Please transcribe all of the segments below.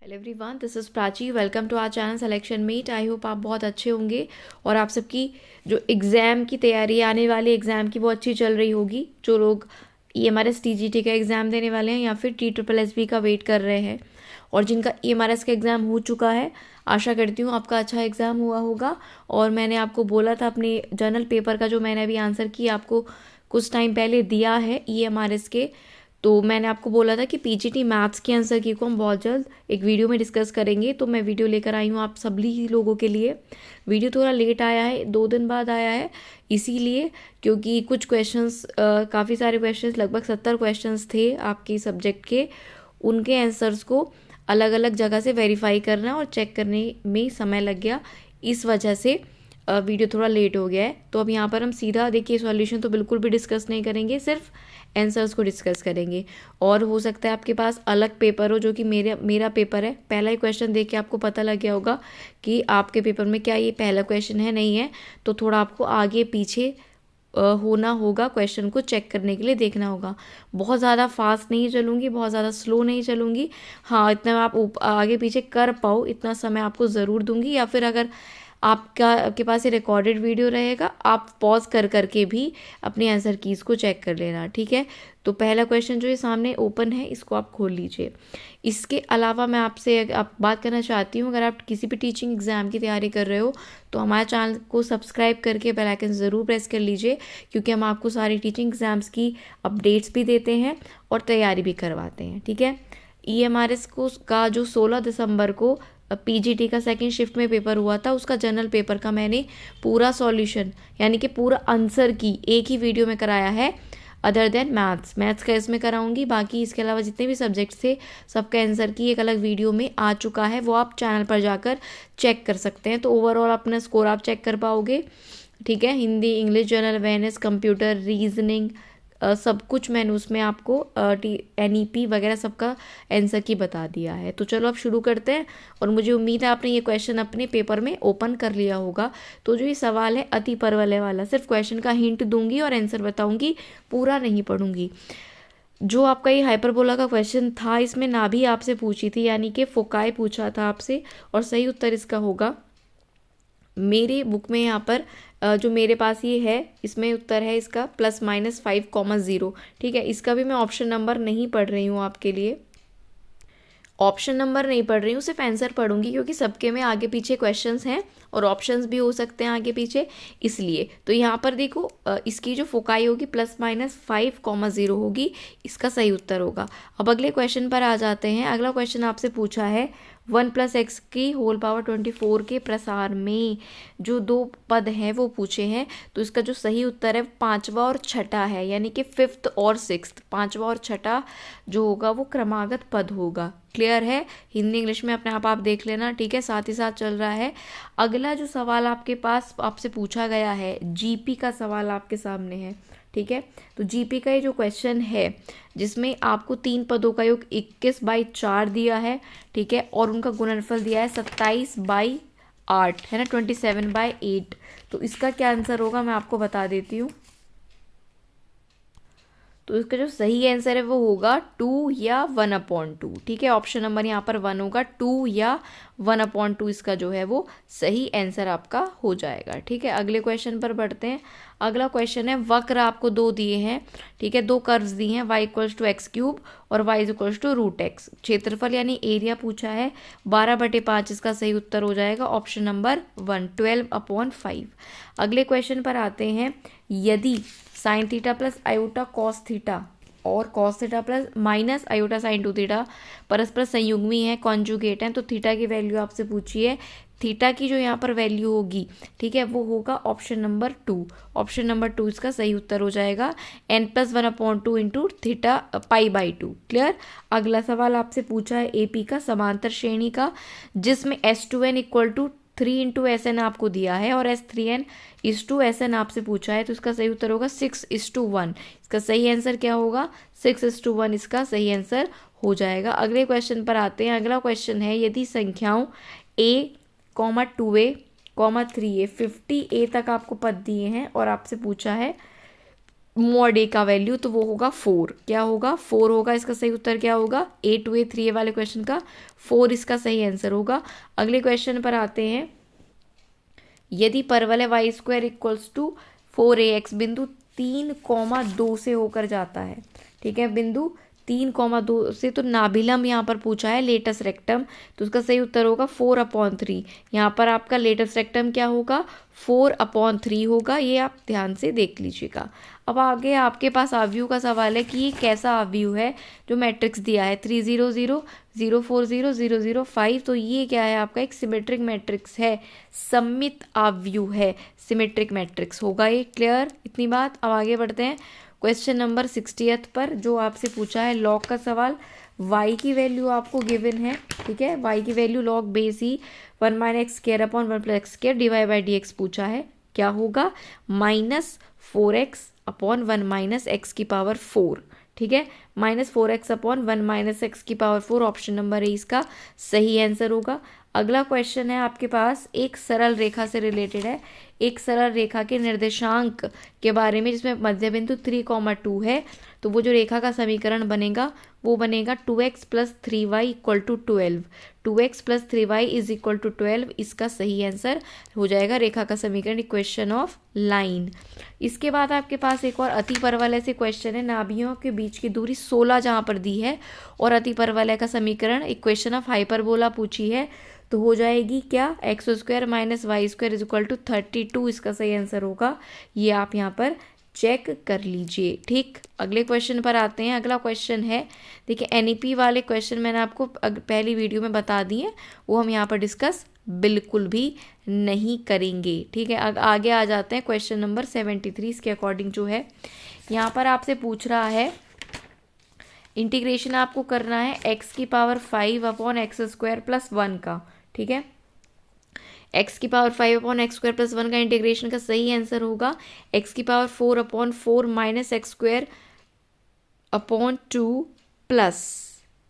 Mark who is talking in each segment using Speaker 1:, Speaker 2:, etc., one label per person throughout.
Speaker 1: Hello everyone, this is Prachi. Welcome to our channel selection meet. I hope आप बहुत अच्छे होंगे और आप सबकी जो एग्ज़ाम की तैयारी आने वाले एग्ज़ाम की वो अच्छी चल रही होगी। जो लोग EMRS TGT का एग्ज़ाम देने वाले हैं या फिर TSSB का वेट कर रहे हैं और जिनका EMRS का एग्ज़ाम हो चुका है, आशा करती हूँ आपका अच्छा एग्ज़ाम हुआ होगा। और मैंने आपको बोला था अपने जर्नल पेपर का जो मैंने अभी आंसर किया आपको कुछ टाइम पहले दिया है EMRS के, तो मैंने आपको बोला था कि PGT मैथ्स के आंसर की को हम बहुत जल्द एक वीडियो में डिस्कस करेंगे। तो मैं वीडियो लेकर आई हूँ आप सभी लोगों के लिए। वीडियो थोड़ा लेट आया है, 2 दिन बाद आया है, इसीलिए क्योंकि कुछ क्वेश्चंस काफ़ी सारे क्वेश्चंस, लगभग 70 क्वेश्चंस थे आपके सब्जेक्ट के। उनके आंसर्स को अलग अलग जगह से वेरीफाई करना और चेक करने में समय लग गया, इस वजह से वीडियो थोड़ा लेट हो गया है। तो अब यहाँ पर हम सीधा देखिए सॉल्यूशन तो बिल्कुल भी डिस्कस नहीं करेंगे, सिर्फ आंसर्स को डिस्कस करेंगे। और हो सकता है आपके पास अलग पेपर हो, जो कि मेरा पेपर है। पहला ही क्वेश्चन देख के आपको पता लग गया होगा कि आपके पेपर में क्या ये पहला क्वेश्चन है, नहीं है। तो थोड़ा आपको आगे पीछे होना होगा, क्वेश्चन को चेक करने के लिए देखना होगा। बहुत ज़्यादा फास्ट नहीं चलूँगी, बहुत ज़्यादा स्लो नहीं चलूँगी। हाँ, इतना आप आगे पीछे कर पाओ इतना समय आपको ज़रूर दूंगी। या फिर अगर आपके पास ये रिकॉर्डेड वीडियो रहेगा, आप पॉज कर करके भी अपने आंसर कीज़ को चेक कर लेना, ठीक है। तो पहला क्वेश्चन जो ये सामने ओपन है, इसको आप खोल लीजिए। इसके अलावा मैं आपसे आप बात करना चाहती हूँ, अगर आप किसी भी टीचिंग एग्ज़ाम की तैयारी कर रहे हो तो हमारे चैनल को सब्सक्राइब करके बेल आइकन ज़रूर प्रेस कर लीजिए, क्योंकि हम आपको सारी टीचिंग एग्ज़ाम्स की अपडेट्स भी देते हैं और तैयारी भी करवाते हैं, ठीक है। EMRS का जो 16 दिसंबर को PGT का सेकंड शिफ्ट में पेपर हुआ था, उसका जनरल पेपर का मैंने पूरा सॉल्यूशन यानी कि पूरा आंसर की एक ही वीडियो में कराया है, अदर देन मैथ्स का इसमें कराऊंगी। बाकी इसके अलावा जितने भी सब्जेक्ट थे सबका आंसर की एक अलग वीडियो में आ चुका है, वो आप चैनल पर जाकर चेक कर सकते हैं। तो ओवरऑल अपना स्कोर आप चेक कर पाओगे, ठीक है। Hindi, English, general awareness, computer, reasoning, सब कुछ मैंने उसमें आपको NEP वगैरह सबका आंसर की बता दिया है। तो चलो अब शुरू करते हैं। और मुझे उम्मीद है आपने ये क्वेश्चन अपने पेपर में ओपन कर लिया होगा। तो जो ये सवाल है अति परवलय वाला, सिर्फ क्वेश्चन का हिंट दूंगी और आंसर बताऊंगी, पूरा नहीं पढ़ूंगी। जो आपका ये हाइपरबोला का क्वेश्चन था, इसमें नाभि आपसे पूछी थी, यानी कि फोकाई पूछा था आपसे, और सही उत्तर इसका होगा मेरी बुक में यहाँ पर जो मेरे पास ये है, इसमें उत्तर है इसका +-5,0, ठीक है। इसका भी मैं ऑप्शन नंबर नहीं पढ़ रही हूँ आपके लिए, ऑप्शन नंबर नहीं पढ़ रही हूँ, सिर्फ आंसर पढ़ूंगी, क्योंकि सबके में आगे पीछे क्वेश्चंस हैं और ऑप्शंस भी हो सकते हैं आगे पीछे, इसलिए। तो यहाँ पर देखो इसकी जो फोकाई होगी +-5,0 होगी, इसका सही उत्तर होगा। अब अगले क्वेश्चन पर आ जाते हैं। अगला क्वेश्चन आपसे पूछा है 1+x की होल पावर 24 के प्रसार में जो 2 पद हैं वो पूछे हैं। तो इसका जो सही उत्तर है 5वां और 6ठा है, यानी कि 5th और 6th, 5वां और 6ठा जो होगा वो क्रमागत पद होगा। क्लियर है? हिंदी इंग्लिश में अपने आप देख लेना, ठीक है, साथ ही साथ चल रहा है। अगला जो सवाल आपके पास आपसे पूछा गया है, GP का सवाल आपके सामने है, ठीक है। तो GP का ये जो क्वेश्चन है, जिसमें आपको 3 पदों का योग 21/4 दिया है, ठीक है, और उनका गुणनफल दिया है 27/8, है ना, 27/8। तो इसका क्या आंसर होगा मैं आपको बता देती हूँ। तो इसका जो सही आंसर है वो होगा 2 या 1/2, ठीक है। ऑप्शन नंबर यहाँ पर 1 होगा, 2 या 1/2 इसका जो है वो सही आंसर आपका हो जाएगा, ठीक है। अगले क्वेश्चन पर बढ़ते हैं। अगला क्वेश्चन है, वक्र आपको 2 दिए हैं, ठीक है, 2 कर्व्स दिए हैं, y = x³ और y = √x। क्षेत्रफल यानी एरिया पूछा है 12/5, इसका सही उत्तर हो जाएगा ऑप्शन नंबर 1, 12/5। अगले क्वेश्चन पर आते हैं। यदि sin theta plus iota cos theta और cos theta plus minus iota sin 2θ परस्पर संयुग्मी है, कॉन्जुगेट है, तो थीटा की वैल्यू आपसे पूछी है। थीटा की जो यहाँ पर वैल्यू होगी, ठीक है, वो होगा ऑप्शन नंबर 2। ऑप्शन नंबर 2 इसका सही उत्तर हो जाएगा, n+1/2 इंटू थीटा π/2। क्लियर? अगला सवाल आपसे पूछा है AP का समांतर श्रेणी का, जिसमें S2n = 3 × SN आपको दिया है और S3n = SN आपसे पूछा है। तो इसका सही उत्तर होगा 6:1। इसका सही आंसर क्या होगा? 6:1 इसका सही आंसर हो जाएगा। अगले क्वेश्चन पर आते हैं। अगला क्वेश्चन है, यदि संख्याओं A, 2A, 3A, 50A तक आपको पद दिए हैं और आपसे पूछा है मॉड ए का वैल्यू, तो वो होगा 4। क्या होगा? 4 होगा। इसका सही उत्तर क्या होगा? A to A 3A वाले क्वेश्चन का 4 इसका सही आंसर होगा। अगले क्वेश्चन पर आते हैं। यदि परवलय y² इक्वल्स टू 4ax बिंदु 3,2 से होकर जाता है, ठीक है, बिंदु 3,2 से, तो नाभिलम यहाँ पर पूछा है लेटस रेक्टम, तो उसका सही उत्तर होगा 4/3। यहाँ पर आपका लेटस रेक्टम क्या होगा? 4/3 होगा। ये आप ध्यान से देख लीजिएगा। अब आगे आपके पास आव्यूह का सवाल है कि ये कैसा आव्यूह है जो मैट्रिक्स दिया है 3 0 0 0 4 0 0 0 5। तो ये क्या है? आपका एक सिमेट्रिक मैट्रिक्स है, सममित आव्यूह है, सिमेट्रिक मैट्रिक्स होगा ये। क्लियर इतनी बात? अब आगे बढ़ते हैं क्वेश्चन नंबर 60 पर, जो आपसे पूछा है लॉग का सवाल। y की वैल्यू आपको गिवन है, ठीक है, y की value log base he 1 - x² divide by D x पूछा है। क्या होगा? -4x/1 - x⁴, ठीक है, -4x/1 - x⁴, option number A इसका सही आंसर होगा। अगला क्वेश्चन है आपके पास, एक सरल रेखा से रिलेटेड है, एक सरल रेखा के निर्देशांक के बारे में, जिसमें मध्य बिंदु 3,2 है। तो वो जो रेखा का समीकरण बनेगा वो बनेगा 2x + 3y = 12। 2x + 3y = 12 इसका सही आंसर हो जाएगा रेखा का समीकरण, इक्वेशन ऑफ लाइन। इसके बाद आपके पास एक और अति परवलय से क्वेश्चन है। नाभियों के बीच की दूरी 16 जहाँ पर दी है और अति परवलय का समीकरण, इक्वेशन ऑफ हाइपरबोला पूछी है, तो हो जाएगी क्या? x² - y² = 32 इसका सही आंसर होगा। ये आप यहाँ पर चेक कर लीजिए। ठीक, अगले क्वेश्चन पर आते हैं। अगला क्वेश्चन है, देखिए एनईपी वाले क्वेश्चन मैंने आपको पहली वीडियो में बता दिए, वो हम यहाँ पर डिस्कस बिल्कुल भी नहीं करेंगे। ठीक है, आगे आ जाते हैं क्वेश्चन नंबर 73। इसके अकॉर्डिंग जो है यहाँ पर आपसे पूछ रहा है, इंटीग्रेशन आपको करना है x⁵ + 1 का, ठीक है, x⁵ + 1 का इंटीग्रेशन का सही आंसर होगा x⁴/4 - x²/2 प्लस,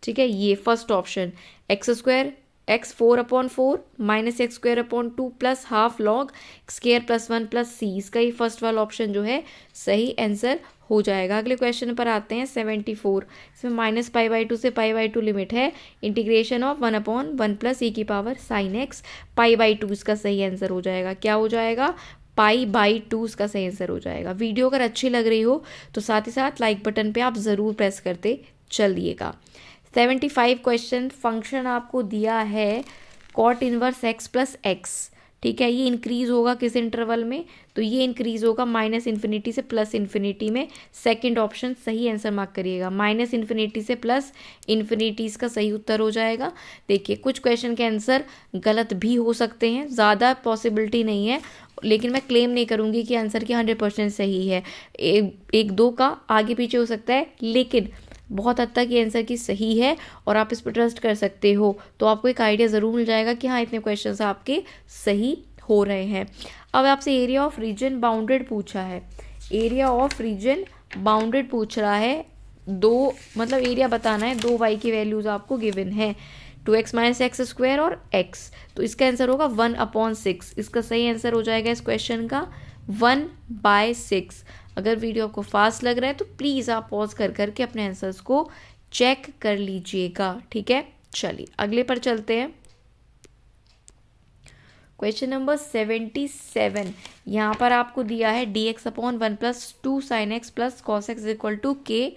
Speaker 1: ठीक है, ये first option x² x4/4 - x²/2 plus half log x² + 1 + c, इसका ही फर्स्ट वाला ऑप्शन जो है सही आंसर हो जाएगा। अगले क्वेश्चन पर आते हैं 74। इसमें -π/2 से π/2 लिमिट है, integration of 1/1 + e⁻ sin x, π/2 इसका सही आंसर हो जाएगा। क्या हो जाएगा? π/2 इसका सही आंसर हो जाएगा। वीडियो अगर अच्छी लग रही हो तो साथ ही साथ लाइक बटन पे आप ज़रूर प्रेस करते चलिएगा। 75 क्वेश्चन, फंक्शन आपको दिया है cot इनवर्स x + x, ठीक है, ये इंक्रीज होगा किस इंटरवल में? तो ये इंक्रीज होगा -∞ से +∞ में। सेकंड ऑप्शन सही आंसर मार्क करिएगा, -∞ से +∞ इसका सही उत्तर हो जाएगा। देखिए कुछ क्वेश्चन के आंसर गलत भी हो सकते हैं, ज़्यादा पॉसिबिलिटी नहीं है, लेकिन मैं क्लेम नहीं करूँगी कि आंसर की 100% सही है। एक दो का आगे पीछे हो सकता है, लेकिन बहुत हद तक ये आंसर की सही है और आप इस पर ट्रस्ट कर सकते हो। तो आपको एक आइडिया ज़रूर मिल जाएगा कि हाँ इतने क्वेश्चंस आपके सही हो रहे हैं। अब आपसे एरिया ऑफ रीजन बाउंडेड पूछा है, एरिया ऑफ रीजन बाउंडेड पूछ रहा है, दो मतलब एरिया बताना है, 2 y की वैल्यूज़ आपको गिवन है, 2x - x² और x, तो इसका आंसर होगा 1/6। इसका सही आंसर हो जाएगा इस क्वेश्चन का 1/6। अगर वीडियो आपको फास्ट लग रहा है तो प्लीज़ आप पॉज कर करके अपने आंसर्स को चेक कर लीजिएगा। ठीक है, चलिए अगले पर चलते हैं। क्वेश्चन नंबर 77, यहाँ पर आपको दिया है dx/1 + 2 sin x + cos x = k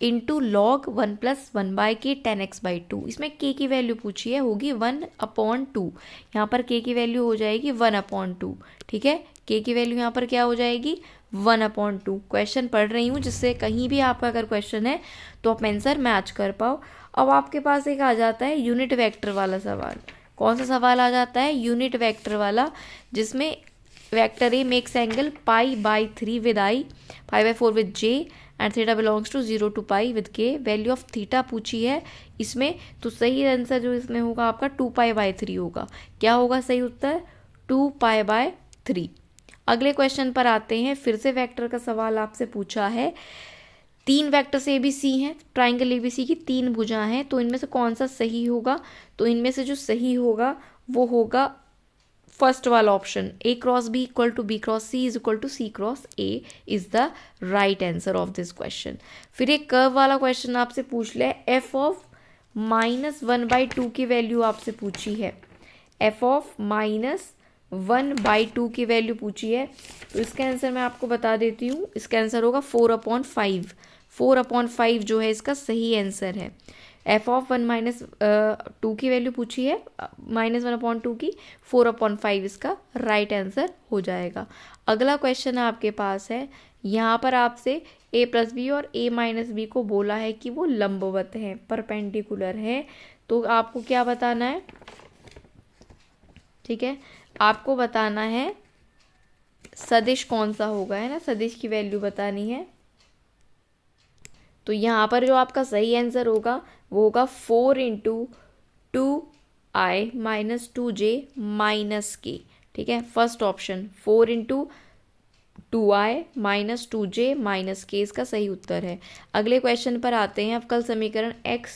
Speaker 1: into log 1 + 1/k tan x/2। इसमें k की वैल्यू पूछी है, होगी 1/2। यहाँ पर k की वैल्यू हो जाएगी 1/2। ठीक है, k की वैल्यू यहाँ पर क्या हो जाएगी 1/2। क्वेश्चन पढ़ रही हूँ जिससे कहीं भी आपका अगर क्वेश्चन है तो आप आंसर मैच कर पाओ। अब आपके पास एक आ जाता है यूनिट वेक्टर वाला सवाल। कौन सा सवाल आ जाता है? यूनिट वेक्टर वाला, जिसमें vector A makes angle π/3 with i, π/4 with j and theta belongs to 0 to π with k। Value of theta पूछी है इसमें, तो सही आंसर जो इसमें होगा आपका 2π/3 होगा। क्या होगा सही उत्तर? 2π/3। अगले क्वेश्चन पर आते हैं। फिर से वेक्टर का सवाल आपसे पूछा है। 3 वेक्टर्स ABC हैं, ट्राइंगल ABC की 3 भुजा हैं, तो इनमें से कौन सा सही होगा? तो इनमें से जो सही होगा वो होगा फर्स्ट वाला option A cross B equal to B cross C is equal to C cross A is the right answer of this question. फिर एक कर्व वाला क्वेश्चन आपसे पूछ लिया है, f ऑफ -1/2 की वैल्यू आपसे पूछी है, f ऑफ -1/2 की वैल्यू पूछी है। तो इसका आंसर मैं आपको बता देती हूँ, इसका आंसर होगा 4/5। 4/5 जो है इसका सही आंसर है। f ऑफ 1-2 की वैल्यू पूछी है, -1/2 की, 4/5 इसका राइट आंसर हो जाएगा। अगला क्वेश्चन आपके पास है, यहाँ पर आपसे a प्लस बी और a माइनस बी को बोला है कि वो लंबवत है, परपेंडिकुलर है। तो आपको क्या बताना है, ठीक है, आपको बताना है सदिश कौन सा होगा, है ना, सदिश की वैल्यू बतानी है। तो यहाँ पर जो आपका सही आंसर होगा वो होगा 4 × 2i - 2j - k, ठीक है, first option 4 × 2i - 2j - k इसका सही उत्तर है। अगले क्वेश्चन पर आते हैं। अवकल समीकरण x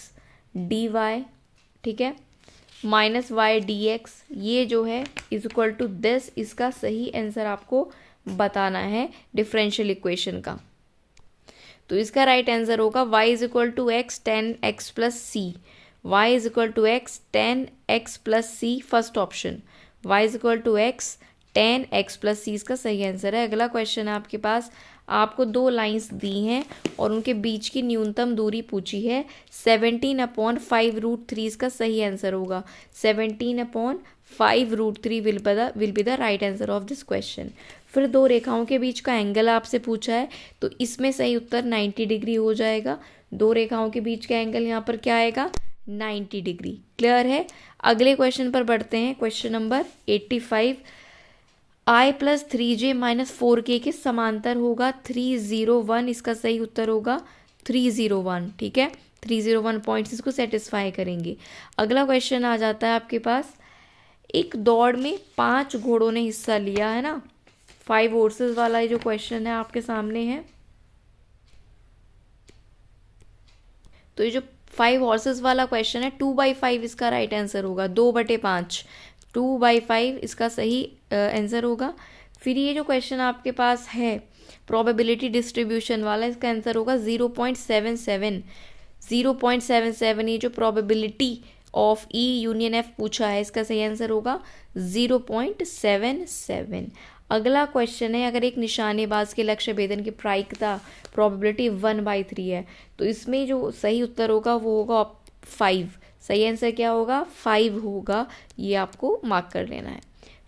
Speaker 1: dy, ठीक है, -y dx, ये जो है इज इक्वल टू दिस, इसका सही आंसर आपको बताना है डिफरेंशियल इक्वेशन का। तो इसका राइट आंसर होगा y is equal to x tan x plus c, y is equal to x tan x plus c, first option y is equal to x tan x plus c इसका सही answer है। अगला question है आपके पास, आपको दो lines दी हैं और उनके बीच की न्यूनतम दूरी पूछी है, 17/5√3 इसका सही आंसर होगा। 17/5√3 will be the right answer of this question. फिर दो रेखाओं के बीच का एंगल आपसे पूछा है, तो इसमें सही उत्तर 90 डिग्री हो जाएगा। दो रेखाओं के बीच का एंगल यहाँ पर क्या आएगा, 90 डिग्री। क्लियर है। अगले क्वेश्चन पर बढ़ते हैं, question number 85। i + 3j - 4k के समांतर होगा 301, इसका सही उत्तर होगा 301, ठीक है, 301 पॉइंट्स इसको सेटिस्फाई करेंगे। अगला क्वेश्चन आ जाता है आपके पास, एक दौड़ में 5 घोड़ों ने हिस्सा लिया, है ना, 5 हॉर्सेस वाला ये जो क्वेश्चन है आपके सामने है। तो ये जो 5 हॉर्सेस वाला क्वेश्चन है, 2/5 इसका राइट आंसर होगा, 2/5, 2/5 इसका सही आंसर होगा। फिर ये जो क्वेश्चन आपके पास है प्रोबेबिलिटी डिस्ट्रीब्यूशन वाला, इसका आंसर होगा 0.77। 0.77 ये जो probability of E union F पूछा है, इसका सही आंसर होगा 0.77। अगला क्वेश्चन है, अगर एक निशानेबाज के लक्ष्य भेदन की प्रायिकता प्रोबेबिलिटी 1/3 है, तो इसमें जो सही उत्तर होगा वो होगा 5। सही आंसर क्या होगा, 5 होगा, ये आपको मार्क कर लेना है।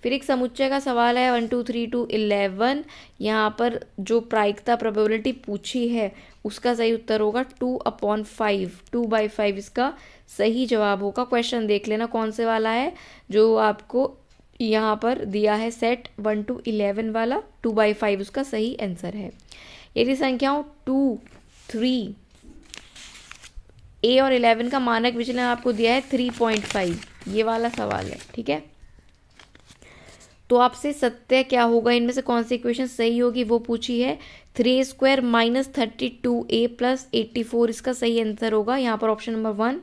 Speaker 1: फिर एक समुच्चय का सवाल है 1 2 3 2 11, यहाँ पर जो प्रायिकता प्रोबेबिलिटी पूछी है उसका सही उत्तर होगा 2/5, 2/5 इसका सही जवाब होगा। क्वेश्चन देख लेना कौन से वाला है, जो आपको यहाँ पर दिया है सेट 1 to 11 वाला, 2/5 उसका सही आंसर है। यदि संख्याओं 2, 3, A और 11 का मानक विचलन आपको दिया है 3.5, ये वाला सवाल है, ठीक है। तो आपसे सत्य क्या होगा, इनमें से कौन सी इक्वेशन सही होगी वो पूछी है। 3A² - 32A + 84 इसका सही आंसर होगा, यहाँ पर option number 1।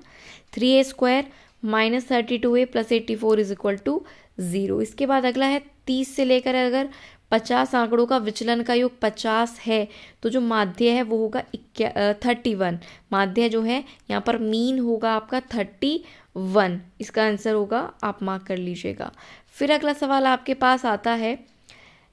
Speaker 1: 3A² - 32A + 84 is equal to 0। इसके बाद अगला है 30 से लेकर अगर 50 आंकड़ों का विचलन का योग 50 है, तो जो माध्य है वो होगा 31। माध्य जो है यहाँ पर मीन होगा आपका 31, इसका आंसर होगा, आप मार्क कर लीजिएगा। फिर अगला सवाल आपके पास आता है,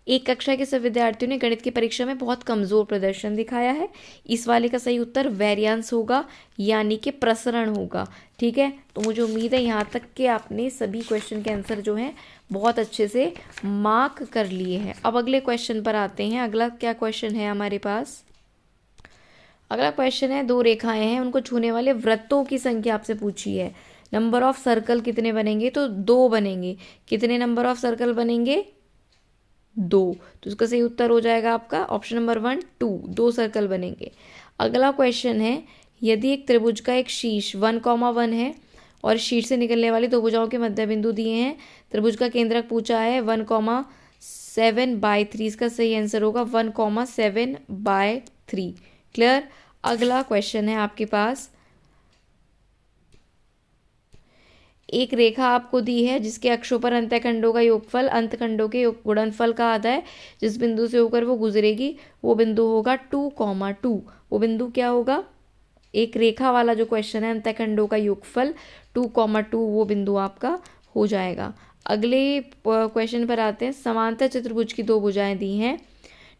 Speaker 1: एक कक्षा के सब विद्यार्थियों ने गणित की परीक्षा में बहुत कमजोर प्रदर्शन दिखाया है, इस वाले का सही उत्तर वेरिएंस होगा, यानी कि प्रसरण होगा, ठीक है। तो मुझे उम्मीद है यहाँ तक कि आपने सभी क्वेश्चन के आंसर जो हैं बहुत अच्छे से मार्क कर लिए हैं। अब अगले क्वेश्चन पर आते हैं। अगला क्या क्वेश्चन है हमारे पास, अगला क्वेश्चन है, दो रेखाएं हैं, उनको छूने वाले वृत्तों की संख्या आपसे पूछी है। नंबर ऑफ सर्कल कितने बनेंगे, तो 2 बनेंगे। कितने नंबर ऑफ सर्कल बनेंगे, 2। तो इसका सही उत्तर हो जाएगा आपका ऑप्शन नंबर 1, 2, 2 सर्कल बनेंगे। अगला क्वेश्चन है, यदि एक त्रिभुज का एक शीर्ष 1,1 है और शीर्ष से निकलने वाली दो भुजाओं के मध्य बिंदु दिए हैं, त्रिभुज का केंद्रक पूछा है 1,7/3, इसका सही आंसर होगा 1,7/3। क्लियर। अगला क्वेश्चन है आपके पास, एक रेखा आपको दी है जिसके अक्षों पर अंतःखंडों का योगफल अंतखंडों के गुणनफल का आधा है। जिस बिंदु से होकर वो गुजरेगी वो बिंदु होगा 2,2। वो बिंदु क्या होगा? एक रेखा वाला जो क्वेश्चन है, अंतःखंडों का योगफल 2,2 वो बिंदु आपका हो जाएगा। अगले क्वेश्चन पर आते हैं। समांतर चतुर्भुज की दो भुजाएं दी हैं,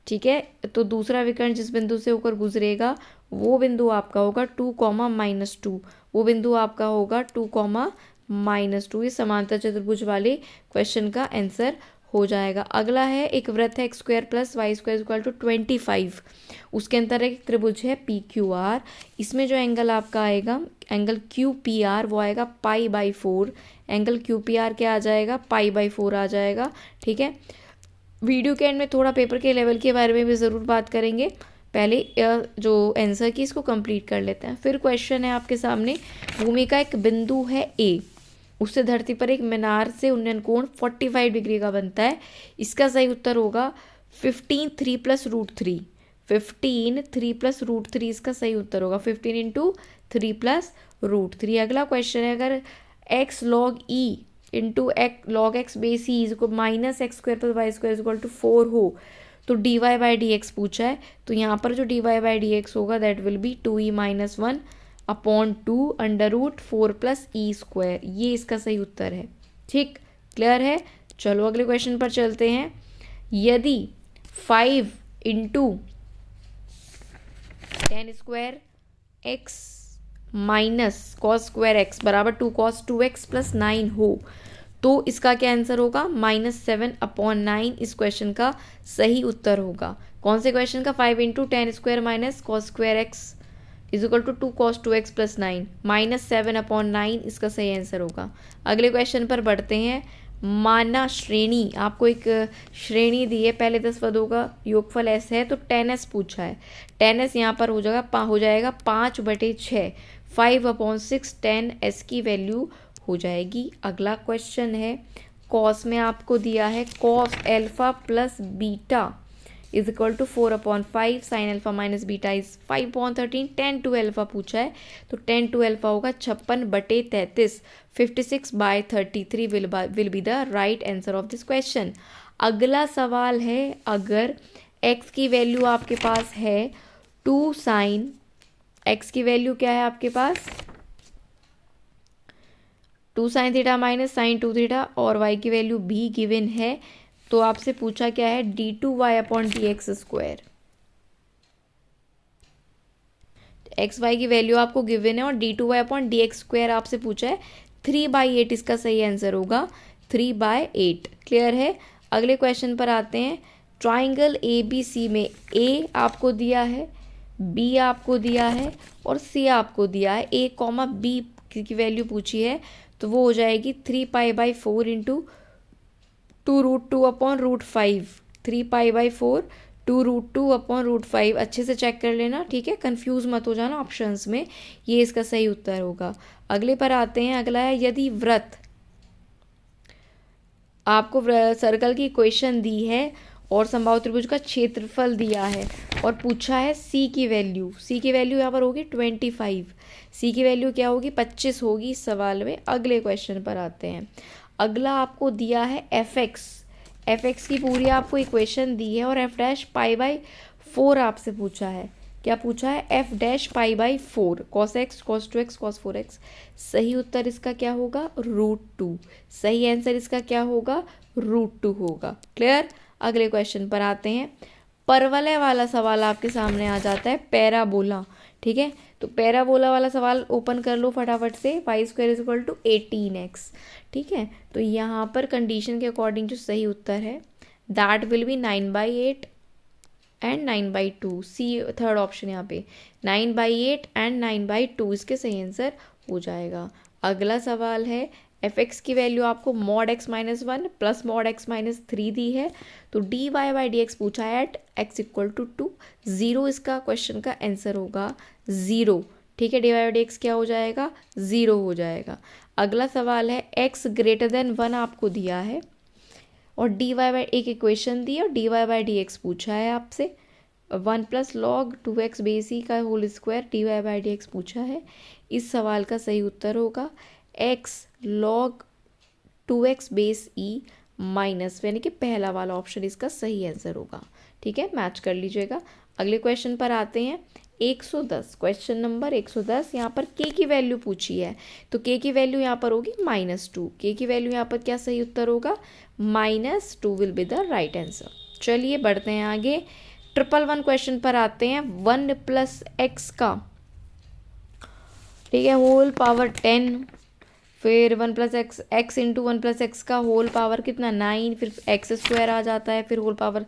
Speaker 1: ठीक है। तो दूसरा विकर्ण जिस बिंदु से होकर गुजरेगा वो बिंदु आपका होगा 2,-2। वो बिंदु आपका होगा 2,-2। ये समांतर चतुर्भुज वाले क्वेश्चन का आंसर हो जाएगा। अगला है, एक वृत्त है x² + y² = 25। उसके अंदर एक त्रिभुज है PQR। इसमें जो एंगल आपका आएगा, एंगल QPR, वो आएगा π/4। एंगल QPR क्या आ जाएगा? π/4 आ जाएगा, ठीक है। वीडियो के एंड में थोड़ा पेपर के लेवल के बारे में भी ज़रूर बात करेंगे। पहले जो आंसर की इसको कंप्लीट कर लेते हैं। फिर क्वेश्चन है आपके सामने, भूमि का एक बिंदु है A, उससे धरती पर एक मीनार से उन्नयन कोण 45 डिग्री का बनता है। इसका सही उत्तर होगा 15 3 + √3। 15 3 + √3 इसका सही उत्तर होगा। 15 × 3 + √3। अगला क्वेश्चन है, अगर x log e into log x base e को -x² + y² = 4 हो तो dy/dx पूछा है। तो यहाँ पर जो dy/dx होगा that will B 2e - 1/2 √4 + e²। ये इसका सही उत्तर है, ठीक, क्लियर है। चलो अगले क्वेश्चन पर चलते हैं। यदि 5 × tan² x - cos² x = 2 cos 2x + 9 हो तो इसका क्या आंसर होगा? -7/9 इस क्वेश्चन का सही उत्तर होगा। कौन से क्वेश्चन का? 5 × tan² - cos² x = 2 cos 2x + 9, -7/9 इसका सही आंसर होगा। अगले क्वेश्चन पर बढ़ते हैं। माना श्रेणी, आपको एक श्रेणी दी है, पहले 10 पदों का योगफल s है, तो tan s पूछा है। tan s यहाँ पर हो जाएगा 5/6। 5/6 tan s की वैल्यू हो जाएगी। अगला क्वेश्चन है, कॉस में आपको दिया है cos α + β = 4/5, sin α - β is 5/13। tan 2α पूछा है, तो tan 2α होगा 56/33। 56/33 will be the right answer of this question। अगला सवाल है, अगर x की वैल्यू आपके पास है 2 sin, x की वैल्यू क्या है आपके पास? 2 sin θ - sin 2θ और y की वैल्यू भी गिवन है, तो आपसे पूछा क्या है? d2y/dx²। xy की वैल्यू आपको गिवन है और d2y/dx² आपसे पूछा है। 3/8 इसका सही आंसर होगा, 3/8, क्लियर है। अगले क्वेश्चन पर आते हैं। ट्राइंगल ABC में A आपको दिया है, B आपको दिया है और C आपको दिया है। A, B की वैल्यू पूछी है, तो वो हो जाएगी 3π/4 × 2√2/√5। 3π/4 2√2/√5। अच्छे से चेक कर लेना, ठीक है, कंफ्यूज मत हो जाना ऑप्शंस में। ये इसका सही उत्तर होगा। अगले पर आते हैं। अगला है, यदि वृत्त, आपको सर्कल की इक्वेशन दी है और समबाहु त्रिभुज का क्षेत्रफल दिया है और पूछा है C की वैल्यू। C की वैल्यू यहाँ पर होगी 25। C की वैल्यू क्या होगी? 25 होगी इस सवाल में। अगले क्वेश्चन पर आते हैं। अगला आपको दिया है fx की पूरी आपको इक्वेशन दी है और f'π/4 आपसे पूछा है। क्या पूछा है? f'π/4 cos x cos 2x cos 4x। सही उत्तर इसका क्या होगा? √2। सही आंसर इसका क्या होगा? √2 होगा, क्लियर। अगले क्वेश्चन पर आते हैं। परवलय वाला सवाल आपके सामने आ जाता है, पैराबोला, ठीक है। तो पैराबोला वाला सवाल ओपन कर लो फटाफट से। y² = 18x, ठीक है। तो यहाँ पर कंडीशन के अकॉर्डिंग जो सही उत्तर है that will be 9/8 and 9/2। C third option यहाँ पे 9/8 एंड 9/2 इसके सही आंसर हो जाएगा। अगला सवाल है, fx की वैल्यू आपको mod x - 1 plus mod x - 3 दी है, तो dy/dx पूछा है एट x = 2। 0 इसका क्वेश्चन का आंसर होगा, 0, ठीक है। dy/dx क्या हो जाएगा? 0 हो जाएगा। अगला सवाल है, x > 1 आपको दिया है और एक इक्वेशन दी है और dy/dx पूछा है आपसे। 1 + log 2x बेस ई का होल स्क्वायर dy/dx पूछा है। इस सवाल का सही उत्तर होगा x log 2x base E minus, यानी कि पहला वाला ऑप्शन इसका सही आंसर होगा। ठीक है, मैच कर लीजिएगा। अगले क्वेश्चन पर आते हैं। 110, क्वेश्चन नंबर 110। यहाँ पर k की वैल्यू पूछी है, तो k की वैल्यू यहाँ पर होगी -2। k की वैल्यू यहाँ पर क्या सही उत्तर होगा? -2 will be the right answer. चलिए बढ़ते हैं आगे। 111 क्वेश्चन पर आते हैं। 1 + x का, ठीक है, होल पावर 10, फिर 1 + x, x इंटू 1 + x का होल पावर कितना 9, फिर x² आ जाता है, फिर होल पावर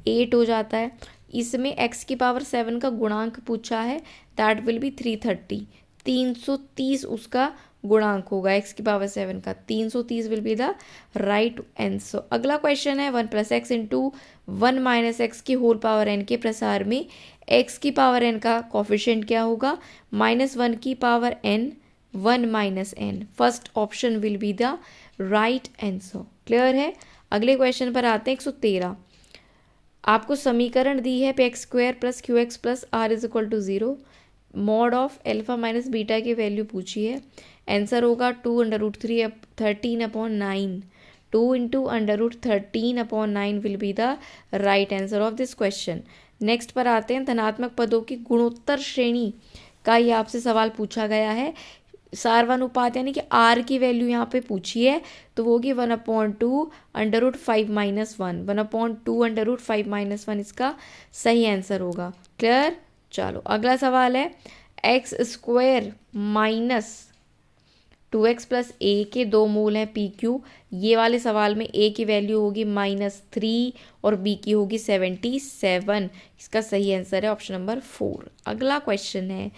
Speaker 1: 8 हो जाता है। इसमें x की पावर 7 का गुणांक पूछा है, दैट विल बी 330। 330 उसका गुणांक होगा x की पावर 7 का। 330 will be the right answer. अगला क्वेश्चन है 1 + x इंटू 1 - x की होल पावर n के प्रसार में x की पावर n का कोफिशिएंट क्या होगा? -1 की power n 1 - n। First option will be the right answer. Clear है। अगले क्वेश्चन पर आते हैं। 113, आपको समीकरण दी है x² + qx + r = 0। Mod of alpha minus beta की वैल्यू पूछी है। आंसर होगा 2√13/9। 2 × √13/9 will be the right answer of this question. Next पर आते हैं। धनात्मक पदों की गुणोत्तर श्रेणी का ये आपसे सवाल पूछा गया है। सार्वनुपात यानी कि r की वैल्यू यहाँ पे पूछी है, तो वो होगी 1/2 √5 - 1। 1/2 √5 - 1 इसका सही आंसर होगा। क्लियर। चलो अगला सवाल है। x² - 2x + a के दो मूल हैं pq। ये वाले सवाल में a की वैल्यू होगी -3 और b की होगी 77। इसका सही आंसर है ऑप्शन नंबर 4। अगला क्वेश्चन है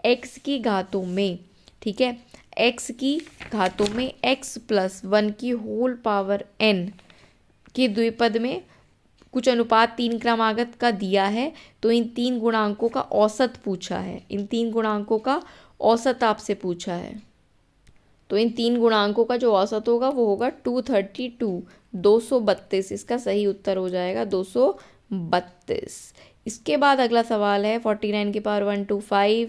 Speaker 1: x की घातों में, ठीक है, x की घातों में x + 1 की होल पावर n के द्विपद में कुछ अनुपात 3 क्रमागत का दिया है, तो इन 3 गुणांकों का औसत पूछा है। इन 3 गुणांकों का औसत आपसे पूछा है, तो इन 3 गुणांकों का जो औसत होगा वो होगा 232, 232। इसका सही उत्तर हो जाएगा 232। इसके बाद अगला सवाल है 49 की पावर 1 to 5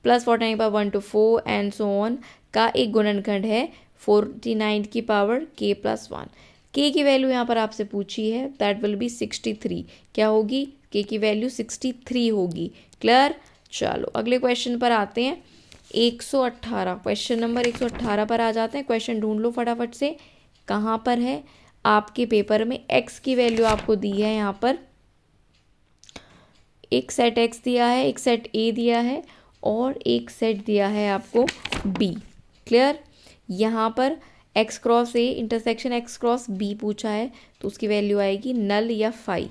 Speaker 1: + 49 की power 1 to 4 and so on का एक गुणनखंड है 49 की पावर k + 1। k की वैल्यू यहाँ पर आपसे पूछी है, दैट विल बी 63। क्या होगी? k की वैल्यू 63 होगी। क्लियर। चलो अगले क्वेश्चन पर आते हैं। 118, क्वेश्चन नंबर 118 पर आ जाते हैं। क्वेश्चन ढूंढ लो फटाफट से, कहाँ पर है आपके पेपर में। x की वैल्यू आपको दी है, यहाँ पर एक सेट x दिया है, एक सेट a दिया है और एक सेट दिया है आपको b। क्लियर। यहाँ पर x cross a intersection x cross b पूछा है, तो उसकी वैल्यू आएगी नल या फाई।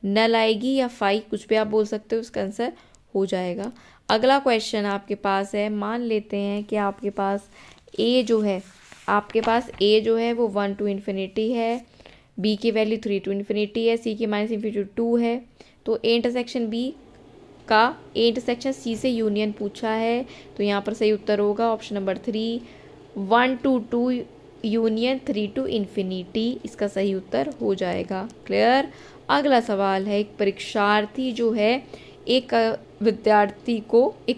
Speaker 1: नल आएगी या फाई, कुछ भी आप बोल सकते हो, उसका आंसर हो जाएगा। अगला क्वेश्चन आपके पास है, मान लेते हैं कि आपके पास a जो है, वो 1 to ∞ है, b की वैल्यू 3 to ∞ है, c की -∞ 2 है। तो a इंटरसेक्शन b का a इंटरसेक्शन c से यूनियन पूछा है, तो यहाँ पर सही उत्तर होगा option number 3, 1 to 2 union 3 to ∞। इसका सही उत्तर हो जाएगा। क्लियर। अगला सवाल है, एक परीक्षार्थी जो है एक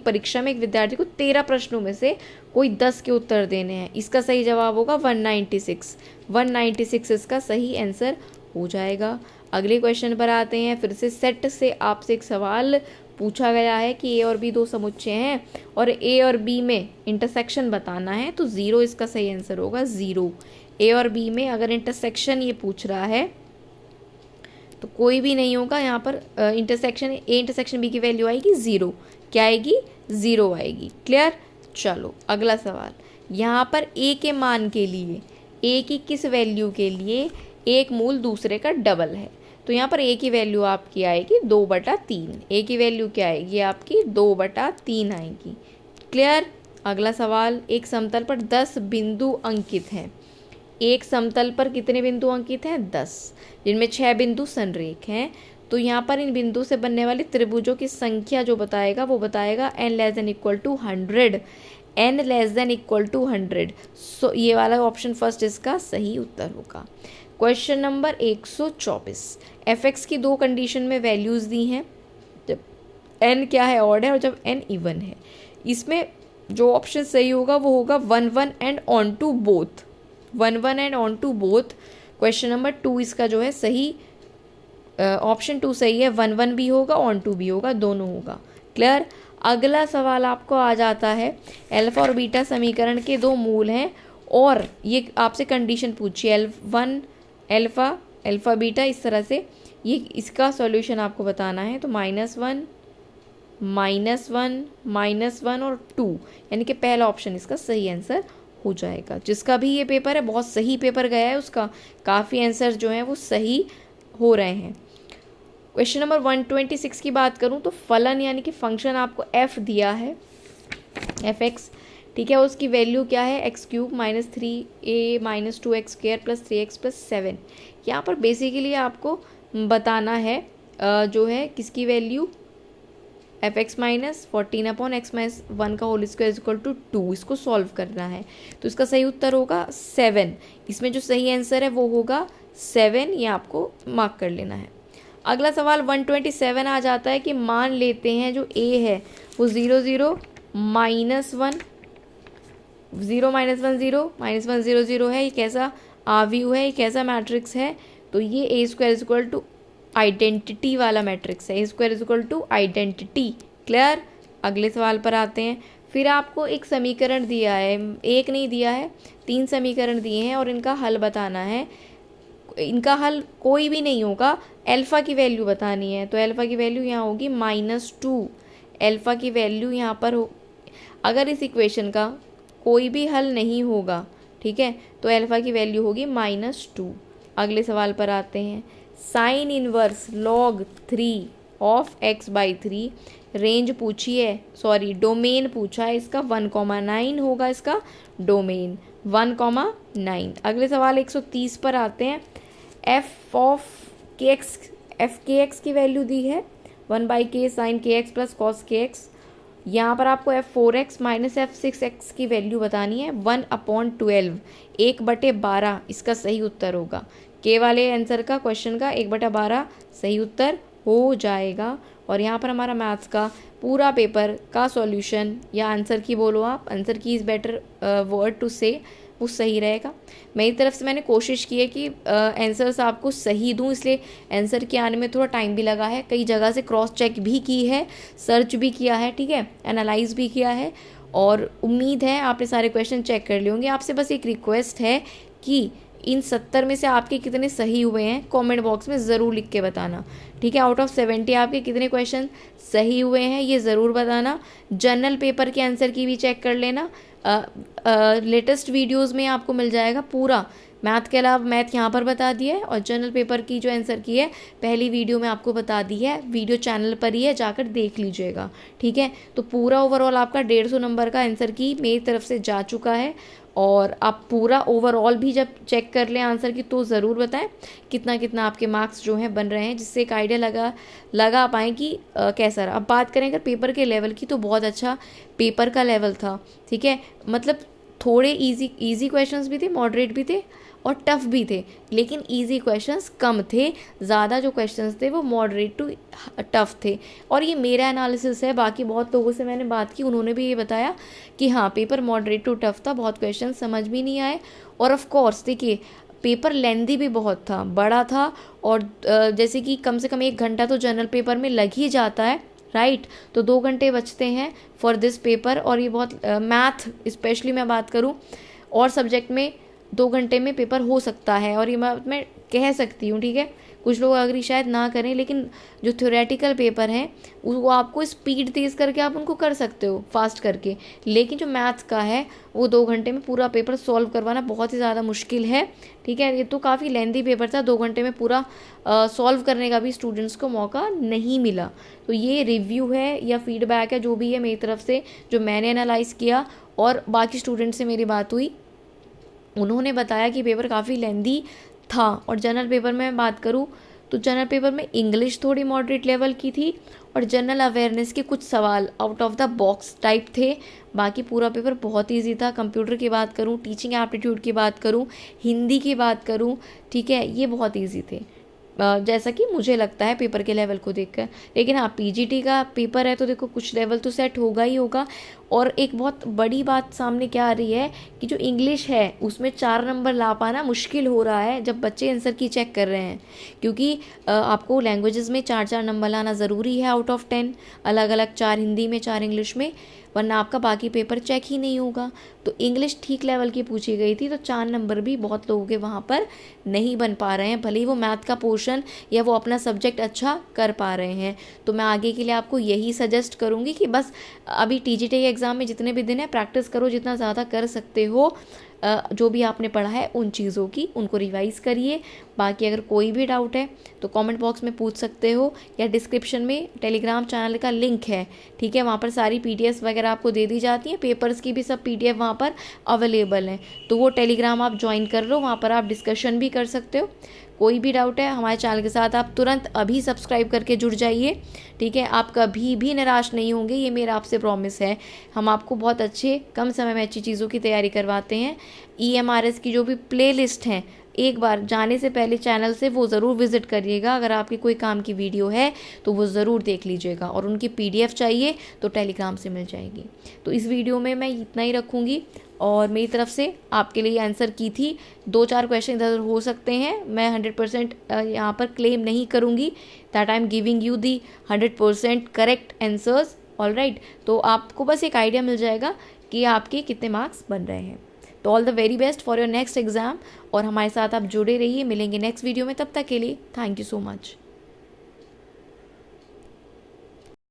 Speaker 1: परीक्षा में एक विद्यार्थी को 13 प्रश्नों में से कोई 10 के उत्तर देने हैं। इसका सही जवाब होगा 196। 196 इसका सही आंसर हो जाएगा। अगले क्वेश्चन पर आते हैं। फिर से सेट से आपसे एक सवाल पूछा गया है कि a और b दो समुच्चय हैं और a और b में इंटरसेक्शन बताना है, तो 0 इसका सही आंसर होगा। 0 a और b में अगर इंटरसेक्शन ये पूछ रहा है तो कोई भी नहीं होगा यहाँ पर। इंटरसेक्शन a इंटरसेक्शन b की वैल्यू आएगी 0। क्या आएगी? 0 आएगी। क्लियर। चलो अगला सवाल, यहाँ पर a के मान के लिए, a की किस वैल्यू के लिए एक मूल दूसरे का डबल है, तो यहाँ पर a की वैल्यू आपकी आएगी 2/3। a की वैल्यू क्या आएगी आपकी? 2/3 आएगी। क्लियर। अगला सवाल, एक समतल पर 10 बिंदु अंकित हैं। एक समतल पर कितने बिंदु अंकित हैं? 10, जिनमें 6 बिंदु संरेख हैं। तो यहाँ पर इन बिंदु से बनने वाले त्रिभुजों की संख्या जो बताएगा वो बताएगा n < 100। n < 100। सो ये वाला ऑप्शन फर्स्ट इसका सही उत्तर होगा। क्वेश्चन नंबर 124, fx की दो कंडीशन में वैल्यूज़ दी हैं, जब n क्या है? ऑड है और जब n इवन है। इसमें जो ऑप्शन सही होगा वो होगा 1 1 and onto both, 1 1 and onto both. Question number 2 इसका जो है सही, ऑप्शन 2 सही है, 1 1 भी होगा ऑन टू भी होगा, दोनों होगा। क्लियर। अगला सवाल आपको आ जाता है, अल्फा और बीटा समीकरण के दो मूल हैं और ये आपसे कंडीशन पूछिए L1 अल्फा अल्फा बीटा इस तरह से, ये इसका सॉल्यूशन आपको बताना है। तो -1 -1 और 2, यानी कि पहला ऑप्शन इसका सही आंसर हो जाएगा। जिसका भी ये पेपर है बहुत सही पेपर गया है, उसका काफ़ी आंसर जो हैं वो सही हो रहे हैं। क्वेश्चन नंबर 126 की बात करूं तो फलन यानी कि फंक्शन आपको f दिया है, fx, ठीक है। उसकी वैल्यू क्या है, x³ -3a -2x² + 3x + 7। यहाँ पर बेसिकली आपको बताना है जो है किसकी वैल्यू, fx -14/x-1 का होल स्क्वायर = 2, इसको सॉल्व करना है। तो इसका सही उत्तर होगा 7। इसमें जो सही आंसर है वो होगा 7, ये आपको मार्क कर लेना है। अगला सवाल 127 आ जाता है कि मान लेते हैं जो a है वो 0 0 -1 0 -1 0 -1 0 0 है। ये कैसा आव्यूह है, ये कैसा मैट्रिक्स है, तो ये a² = आइडेंटिटी वाला मैट्रिक्स है, a² = आइडेंटिटी। क्लियर। अगले सवाल पर आते हैं। फिर आपको एक समीकरण दिया है, एक नहीं दिया है, 3 समीकरण दिए हैं और इनका हल बताना है। इनका हल कोई भी नहीं होगा, अल्फ़ा की वैल्यू बतानी है। तो अल्फ़ा की वैल्यू यहाँ होगी -2, अल्फ़ा की वैल्यू यहाँ पर हो, अगर इस इक्वेशन का कोई भी हल नहीं होगा, ठीक है, तो अल्फ़ा की वैल्यू होगी -2। अगले सवाल पर आते हैं। Sine inverse log 3 of x/3, range पूछी है, सॉरी डोमेन पूछा है इसका, 1,9 होगा इसका डोमेन, 1,9। अगले सवाल 130 पर आते हैं। f ऑफ kx की वैल्यू दी है 1/k sin kx + cos kx। यहाँ पर आपको f4x - f6x की वैल्यू बतानी है, 1/12, 1/12 इसका सही उत्तर होगा। के वाले आंसर का, क्वेश्चन का 1/12 सही उत्तर हो जाएगा। और यहाँ पर हमारा मैथ्स का पूरा पेपर का सॉल्यूशन, या आंसर की बोलो आप, आंसर की इज़ बेटर वर्ड टू से, वो सही रहेगा। मेरी तरफ से मैंने कोशिश की है कि आंसर्स आपको सही दूं, इसलिए आंसर के आने में थोड़ा टाइम भी लगा है, कई जगह से क्रॉस चेक भी की है, सर्च भी किया है, ठीक है, एनालाइज भी किया है, और उम्मीद है आपने सारे क्वेश्चन चेक कर लिए होंगे। आपसे बस एक रिक्वेस्ट है कि इन 70 में से आपके कितने सही हुए हैं कमेंट बॉक्स में ज़रूर लिख के बताना, ठीक है। आउट ऑफ 70 आपके कितने क्वेश्चन सही हुए हैं ये ज़रूर बताना। जनरल पेपर के आंसर की भी चेक कर लेना, लेटेस्ट वीडियोस में आपको मिल जाएगा पूरा, मैथ के अलावा मैथ यहाँ पर बता दिया है, और जनरल पेपर की जो आंसर की है पहली वीडियो में आपको बता दी है, वीडियो चैनल पर ही है, जाकर देख लीजिएगा, ठीक है। तो पूरा ओवरऑल आपका 150 नंबर का आंसर की मेरी तरफ से जा चुका है, और आप पूरा ओवरऑल भी जब चेक कर लें आंसर की तो ज़रूर बताएं कितना कितना आपके मार्क्स जो हैं बन रहे हैं, जिससे एक आइडिया लगा पाएँ कि कैसा रहा। अब बात करें अगर पेपर के लेवल की, तो बहुत अच्छा पेपर का लेवल था, ठीक है। मतलब थोड़े इजी क्वेश्चंस भी थे, मॉडरेट भी थे, और टफ़ भी थे, लेकिन इजी क्वेश्चंस कम थे, ज़्यादा जो क्वेश्चंस थे वो मॉडरेट टू टफ़ थे। और ये मेरा एनालिसिस है, बाकी बहुत लोगों से मैंने बात की, उन्होंने भी ये बताया कि हाँ पेपर मॉडरेट टू टफ़ था, बहुत क्वेश्चन समझ भी नहीं आए। और ऑफ कोर्स देखिए पेपर लेंदी भी बहुत था, बड़ा था, और जैसे कि कम से कम 1 घंटा तो जनरल पेपर में लग ही जाता है, राइट। तो 2 घंटे बचते हैं फॉर दिस पेपर, और ये बहुत मैथ स्पेशली मैं बात करूँ, और सब्जेक्ट में 2 घंटे में पेपर हो सकता है, और ये मैं कह सकती हूँ, ठीक है। कुछ लोग अग्री शायद ना करें, लेकिन जो थ्योरेटिकल पेपर हैं वो आपको स्पीड तेज़ करके आप उनको कर सकते हो, फास्ट करके, लेकिन जो मैथ्स का है वो 2 घंटे में पूरा पेपर सॉल्व करवाना बहुत ही ज़्यादा मुश्किल है, ठीक है। ये तो काफ़ी लेंदी पेपर था, 2 घंटे में पूरा सॉल्व करने का भी स्टूडेंट्स को मौका नहीं मिला। तो ये रिव्यू है या फीडबैक है जो भी है मेरी तरफ से, जो मैंने एनालाइज़ किया, और बाकी स्टूडेंट से मेरी बात हुई, उन्होंने बताया कि पेपर काफ़ी लेंदी था। और जनरल पेपर में मैं बात करूँ तो जनरल पेपर में इंग्लिश थोड़ी मॉडरेट लेवल की थी, और जनरल अवेयरनेस के कुछ सवाल out of the box type थे, बाकी पूरा पेपर बहुत ईजी था। कंप्यूटर की बात करूँ, टीचिंग एप्टीट्यूड की बात करूँ, हिंदी की बात करूँ, ठीक है, ये बहुत ईजी थे जैसा कि मुझे लगता है पेपर के लेवल को देखकर। लेकिन हाँ पीजीटी का पेपर है तो देखो कुछ लेवल तो सेट होगा ही होगा, और एक बहुत बड़ी बात सामने क्या आ रही है कि जो इंग्लिश है उसमें 4 नंबर ला पाना मुश्किल हो रहा है जब बच्चे आंसर की चेक कर रहे हैं, क्योंकि आपको लैंग्वेजेस में 4-4 नंबर लाना ज़रूरी है आउट ऑफ 10, अलग अलग 4 हिंदी में 4 इंग्लिश में, वरना आपका बाकी पेपर चेक ही नहीं होगा। तो इंग्लिश ठीक लेवल की पूछी गई थी, तो 4 नंबर भी बहुत लोगों के वहाँ पर नहीं बन पा रहे हैं, भले ही वो मैथ का पोर्शन या वो अपना सब्जेक्ट अच्छा कर पा रहे हैं। तो मैं आगे के लिए आपको यही सजेस्ट करूँगी कि बस अभी TGT एग्ज़ाम में जितने भी दिन है प्रैक्टिस करो, जितना ज़्यादा कर सकते हो, जो भी आपने पढ़ा है उन चीज़ों की उनको रिवाइज़ करिए। बाकी अगर कोई भी डाउट है तो कमेंट बॉक्स में पूछ सकते हो, या डिस्क्रिप्शन में टेलीग्राम चैनल का लिंक है, ठीक है, वहाँ पर सारी PDFs वगैरह आपको दे दी जाती हैं, पेपर्स की भी सब PDF वहाँ पर अवेलेबल हैं। तो वो टेलीग्राम आप ज्वाइन कर लो, वहाँ पर आप डिस्कशन भी कर सकते हो। कोई भी डाउट है हमारे चैनल के साथ आप तुरंत अभी सब्सक्राइब करके जुड़ जाइए, ठीक है, आप कभी भी निराश नहीं होंगे, ये मेरा आपसे प्रॉमिस है। हम आपको बहुत अच्छे कम समय में अच्छी चीज़ों की तैयारी करवाते हैं। EMRS की जो भी प्लेलिस्ट हैं, एक बार जाने से पहले चैनल से वो ज़रूर विज़िट करिएगा। अगर आपकी कोई काम की वीडियो है तो वो ज़रूर देख लीजिएगा, और उनकी PDF चाहिए तो टेलीग्राम से मिल जाएगी। तो इस वीडियो में मैं इतना ही रखूँगी, और मेरी तरफ से आपके लिए आंसर की थी। 2-4 क्वेश्चन इधर हो सकते हैं, मैं 100% यहाँ पर क्लेम नहीं करूँगी that I am giving you the 100% correct answers, alright. तो आपको बस एक आइडिया मिल जाएगा कि आपके कितने मार्क्स बन रहे हैं। तो all the very best for your next exam, और हमारे साथ आप जुड़े रहिए। मिलेंगे नेक्स्ट वीडियो में, तब तक के लिए थैंक यू सो मच।